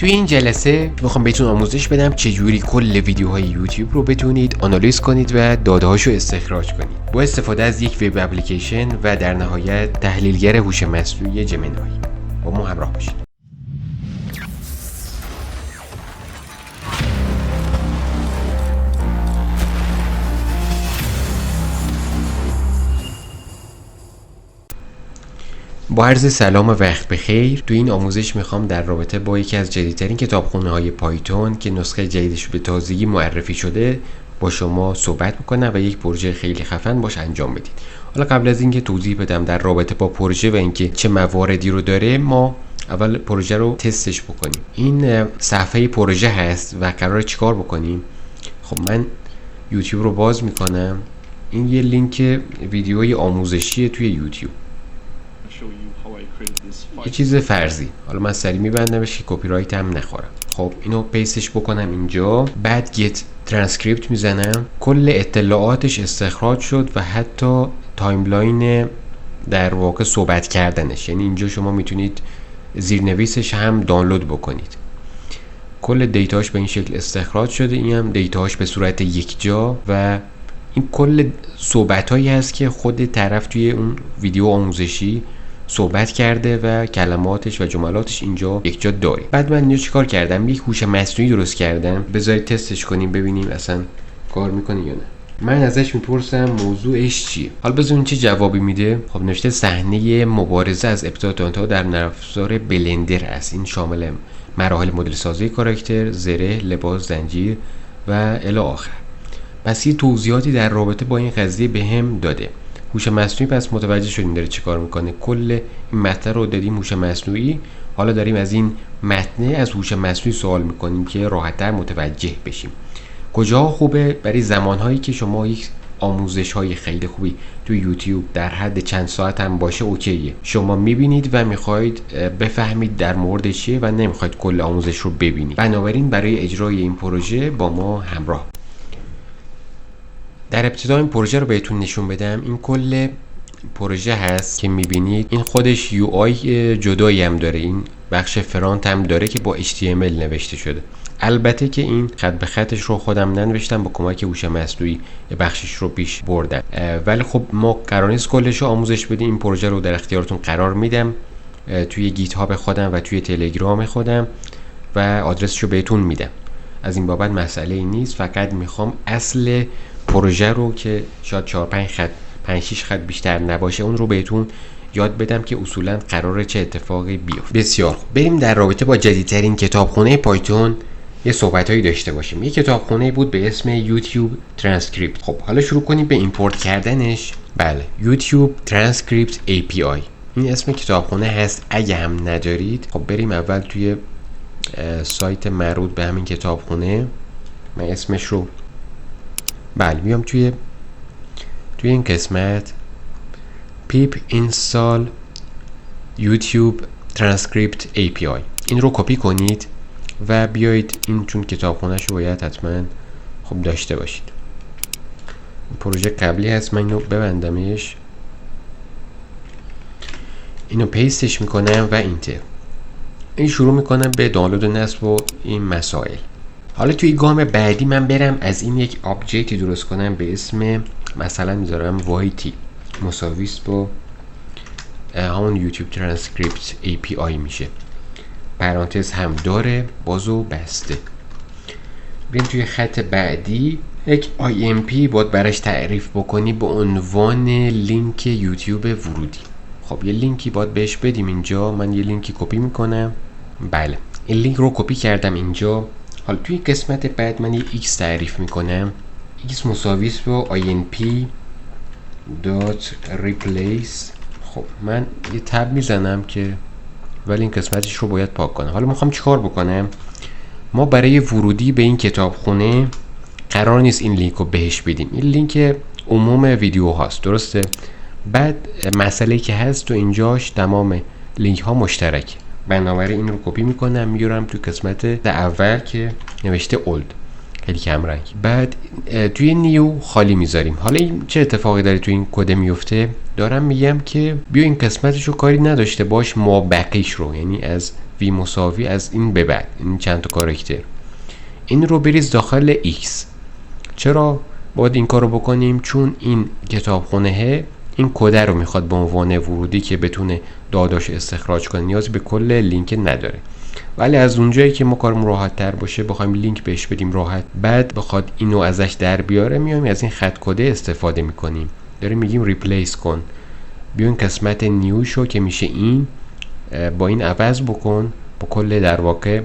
توی این جلسه میخوام بهتون آموزش بدم چجوری کل ویدیوهای یوتیوب رو بتونید آنالیز کنید و داده‌هاشو استخراج کنید با استفاده از یک وب اپلیکیشن و در نهایت تحلیلگر هوش مصنوعی جمینای. با ما همراه باشید. با عرض سلام و وقت بخیر. تو این آموزش میخوام در رابطه با یکی از جدیدترین کتابخونه‌های پایتون که نسخه جدیدش به تازگی معرفی شده با شما صحبت میکنم و یک پروژه خیلی خفن باش انجام بدید. حالا قبل از اینکه توضیح بدم در رابطه با پروژه و اینکه چه مواردی رو داره، ما اول پروژه رو تستش بکنیم. این صفحه پروژه هست و قراره چیکار بکنیم. خب من یوتیوب رو باز میکنم. این یه لینک ویدیوی آموزشی توی یوتیوب، یه چیز فرضی. حالا من سری میبندمش که کپی رایت هم نخورم. خب اینو پیستش بکنم اینجا، بعد گت ترانسکریپت میزنم. کل اطلاعاتش استخراج شد و حتی تایملاین در واقع صحبت کردنش، یعنی اینجا شما میتونید زیرنویسش هم دانلود بکنید. کل دیتاش به این شکل استخراج شده. این هم دیتاش به صورت یک جا و این کل صحبتایی هست که خود طرف توی اون ویدیو آموزشی صحبت کرده و کلماتش و جملاتش اینجا یک جا داریم. بعد من اینجا چیکار کردم؟ یک هوش مصنوعی درست کردم. بذارید تستش کنیم ببینیم اصلا کار میکنه یا نه. من ازش میپرسم موضوعش چیه. حالا ببینیم چه جوابی میده. خب نوشته صحنه مبارزه از ابتدا تا انتها در نرم افزار بلندر است. این شامل مراحل مدل سازی کاراکتر، زره، لباس، زنجیر و الی آخر. پس یه توضیحاتی در رابطه با این قضیه بهم داده. هوش مصنوعی پس متوجه شدیم داره چیکار میکنه. کل این متن رو دادیم هوش مصنوعی. حالا داریم از این متن از هوش مصنوعی سوال میکنیم که راحت‌تر متوجه بشیم. کجا خوبه؟ برای زمانهایی که شما یک آموزش های خیلی خوبی تو یوتیوب در حد چند ساعت هم باشه اوکیه. شما میبینید و میخواید بفهمید در مورد چیه و نمیخواید کل آموزش رو ببینید. بنابراین برای اجرای این پروژه با ما همراه. در ابتدا این پروژه رو بهتون نشون بدم. این کل پروژه هست که میبینید. این خودش یو آی جدایی هم داره. این بخش فرانت هم داره که با HTML نوشته شده. البته که این خط به خطش رو خودم ننوشتم، با کمک هوش مصنوعی بخشش رو پیش بردم. ولی خب ما قرار نیست کلش رو آموزش بدیم. این پروژه رو در اختیارتون قرار میدم توی گیت هاب خودم و توی تلگرام خودم و آدرسش رو بهتون میدم. از این بابت مسئله ای نیست. فقط میخوام اصل پروژه رو که شاید 4-5 خط 5-6 خط بیشتر نباشه اون رو بهتون یاد بدم که اصولا قراره چه اتفاقی بیفته. بسیار خوب، بریم در رابطه با جدیدترین کتابخونه پایتون یه صحبتایی داشته باشیم. یه کتابخونه بود به اسم یوتیوب ترانسکریپت. خب حالا شروع کنیم به ایمپورت کردنش. بله، یوتیوب ترانسکریپت API این اسم کتابخونه هست. اگه هم ندارید خب بریم اول توی سایت مربوط به همین کتابخونه. من اسمش رو میام توی این قسمت پیپ اینستال یوتیوب ترانسکریپت API. این رو کپی کنید و بیایید این، چون کتابخونه‌اش رو باید حتما خب داشته باشید. پروژه قبلی هست. من اینو ببندمش، اینو پیستش میکنم و اینتر. این شروع میکنم به دانلود و نصب و این مسائل. حالا توی گام بعدی من برم از این یک آبجکتی درست کنم به اسم مثلا میذارم وایتی مساویس با همون یوتیوب ترانسکریپت API میشه. پرانتز هم داره، بازو بسته. بریم توی خط بعدی. یک IMP باید براش تعریف بکنی به عنوان لینک یوتیوب ورودی. خب یه لینکی باید بهش بدیم اینجا. من یه لینکی کپی میکنم. بله، این لینک رو کپی کردم اینجا. حالا توی قسمت بعد من یه X تعریف میکنم. X مساویس با INP .replace. خب من یه تب میزنم که ولی این قسمتش رو باید پاک کنم. حالا میخوام چیکار بکنم؟ ما برای ورودی به این کتابخونه قرار نیست این لینک رو بهش بدیم. این لینک عموم ویدیو هاست، درسته؟ بعد مسئله که هست تو اینجاش تمام لینک ها مشترک. بنابراین این رو کپی میکنم میارم تو قسمت اول که نوشته اولد. خیلی کم رنگ. بعد توی نیو خالی میذاریم. حالا این چه اتفاقی داره توی این کد میفته؟ دارم میگم که بیا این قسمتشو کاری نداشته باش، مابقیش رو، یعنی از وی مساوی از این به بعد، این چند تا کاراکتر، این رو بریز داخل x. چرا باید این کارو بکنیم؟ چون این کتابخونه این کد رو میخواد به عنوان ورودی که بتونه داداش استخراج کنه، نیازی به کل لینک نداره. ولی از اونجایی که ما کارمون راحت تر باشه، بخوایم لینک بهش بدیم راحت، بعد بخواد اینو ازش در بیاره، میایم از این خط کده استفاده میکنیم. داریم میگیم ریپلیس کن، بیاین قسمت نیوشو که میشه این با این عوض بکن، با کل در واقع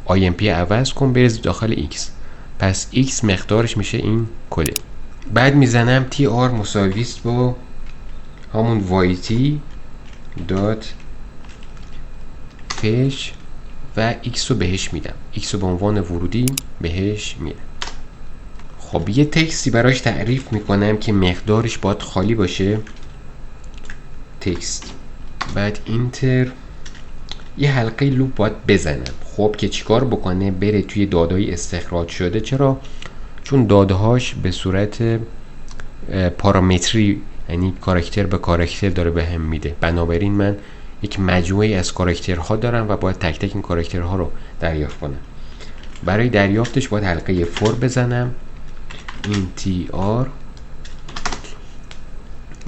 IMP عوض کن، بریز داخل x. پس x مقدارش میشه این کده. بعد میزنم tr مساوی است با همون yt دات پیج و x رو بهش میدم، x رو به عنوان ورودی بهش میدم. خب یه تکستی براش تعریف میکنم که مقدارش باید خالی باشه، تکست. بعد اینتر، یه حلقه لوپ باید بزنم. خب که چیکار بکنه؟ بره توی داده‌های استخراج شده. چرا؟ چون داده‌هاش به صورت پارامتری، یعنی کاراکتر به کاراکتر داره به هم میده. بنابراین من یک مجموعه از کاراکترها دارم و باید تک تک این کاراکترها رو دریافت کنم. برای دریافتش باید حلقه فور بزنم، این tr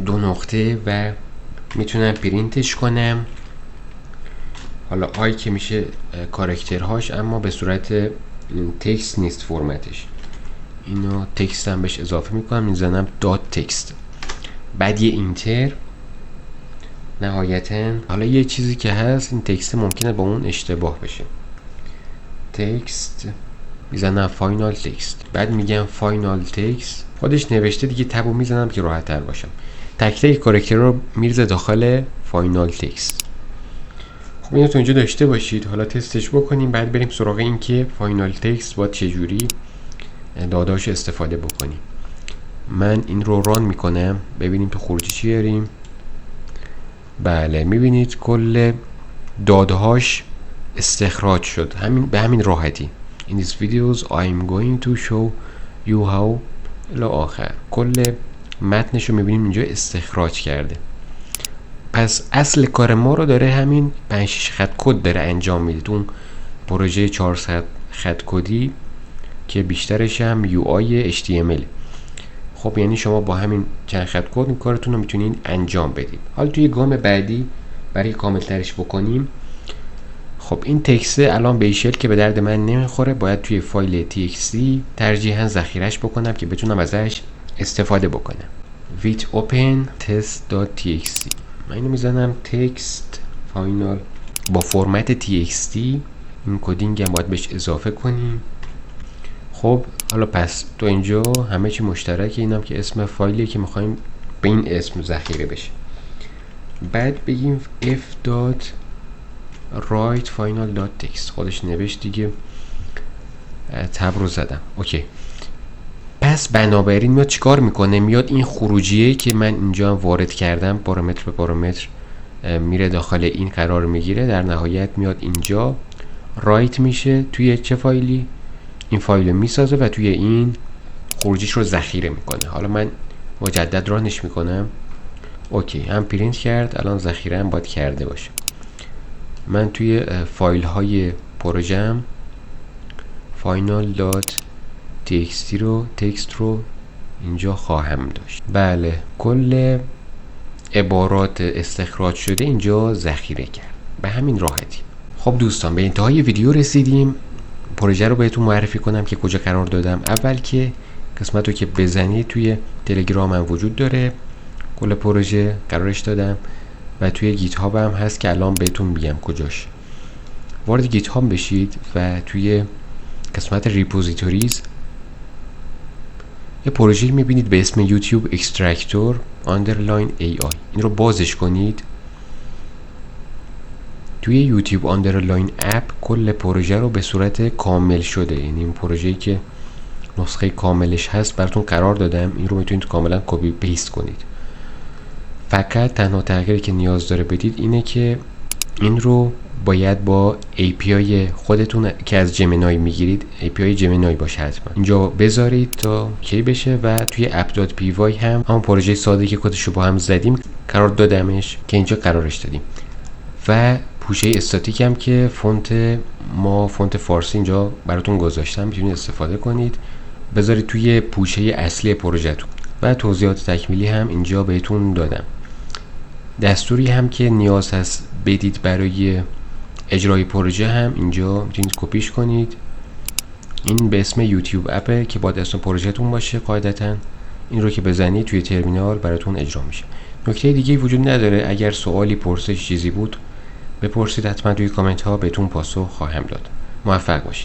دو نقطه و میتونم پرینتش کنم. حالا آی که میشه کاراکترهاش، اما به صورت تکست نیست فرمتش. اینو تکست هم بهش اضافه میکنم، میزنم دات تکست. بعد یه اینتر. نهایتا حالا یه چیزی که هست، این تکست ممکنه با اون اشتباه بشه. تکست میزنم فاینال تکست. بعد میگم فاینال تکست، خودش نوشته دیگه، تبو میزنم که راحت تر باشم. تک تک کاراکتر رو میرزه داخل فاینال تکست. خب اینو تو اینجا داشته باشید. حالا تستش بکنیم، بعد بریم سراغ این که فاینال تکست باید چجوری داداش استفاده بکنیم. من این رو ران میکنم، ببینیم تو خروجی چی داریم. بله میبینید کل دادهاش استخراج شد، همین به همین راحتی. In this videos I'm going to show you how الی آخر. کل متنش رو میبینیم اینجا استخراج کرده. پس اصل کار ما رو داره همین 5-6 خط کد داره انجام میده. اون پروژه 400 خط کدی که بیشترش هم UI HTML. خب یعنی شما با همین چند خط کد این کارتون رو میتونین انجام بدید. حالا توی گام بعدی برای کامل ترش بکنیم، خب این تکست الان به این شکل که به درد من نمیخوره، باید توی فایل txt ترجیحاً ذخیرش بکنم که بتونم ازش استفاده بکنم. with open test.txt. من اینو میزنم تکست فاینال با فرمت txt. این کدینگ هم باید بهش اضافه کنیم. خب حالا پس تو اینجا همه چی مشترکه، اینم که اسم فایلی که میخوایم به این اسم ذخیره بشه. بعد بگیم f.write final.text. خودش نوشت دیگه، تب رو زدم. اوکی. پس بنابراین میاد چیکار میکنه؟ میاد این خروجیه که من اینجا وارد کردم، پارامتر به پارامتر میره داخل این قرار میگیره، در نهایت میاد اینجا رایت میشه توی چه فایلی؟ این فایل رو میسازه و توی این خروجیش رو ذخیره میکنه. حالا من مجدد رانش میکنم. اوکی، هم پرینت کرد، الان ذخیره هم باید کرده باشه. من توی فایل های پروژم final.txt رو تکست رو اینجا خواهم داشت. بله، کل عبارات استخراج شده اینجا ذخیره کرد به همین راحتی. خب دوستان، به انتهای ویدیو رسیدیم. پروژه رو بهتون معرفی کنم که کجا قرار دادم. اول که قسمت رو که بزنید توی تلگرام هم وجود داره، کل پروژه قرارش دادم و توی گیت هاب هم هست که الان بهتون میگم کجاش. وارد گیت هاب بشید و توی قسمت ریپوزیتوریز یه پروژه میبینید به اسم یوتیوب اکسترکتور آندرلاین AI. این رو بازش کنید. توی یوتیوب آندرلاین اپ کل پروژه رو به صورت کامل شده، یعنی این پروژه‌ای که نسخه کاملش هست براتون قرار دادم. این رو میتونید کاملا کپی پیست کنید. فقط تنها تغییری که نیاز داره بدید اینه که این رو باید با API خودتون که از جمینای میگیرید API جمینای باشه حتما اینجا بذارید تا کی بشه و توی app.py هم همون پروژه ساده که کدش رو با هم زدیم قرار دادمش که اینجا قرارش دادیم و پوشه استاتیک هم که فونت فارسی اینجا براتون گذاشتم میتونید استفاده کنید بذارید توی پوشه اصلی پروژهتون و توضیحات تکمیلی هم اینجا بهتون دادم. دستوری هم که نیاز هست بدید برای اجرای پروژه هم اینجا میتونید کپیش کنید. این به اسم یوتیوب اپه که باید اسم پروژهتون باشه قاعدتا. این رو که بزنید توی ترمینال براتون اجرا میشه. نکته دیگه وجود نداره. اگر سوالی پرسش چیزی بود بپرسید، حتما توی کامنت ها بهتون پاسخ خواهم داد. موفق باشید.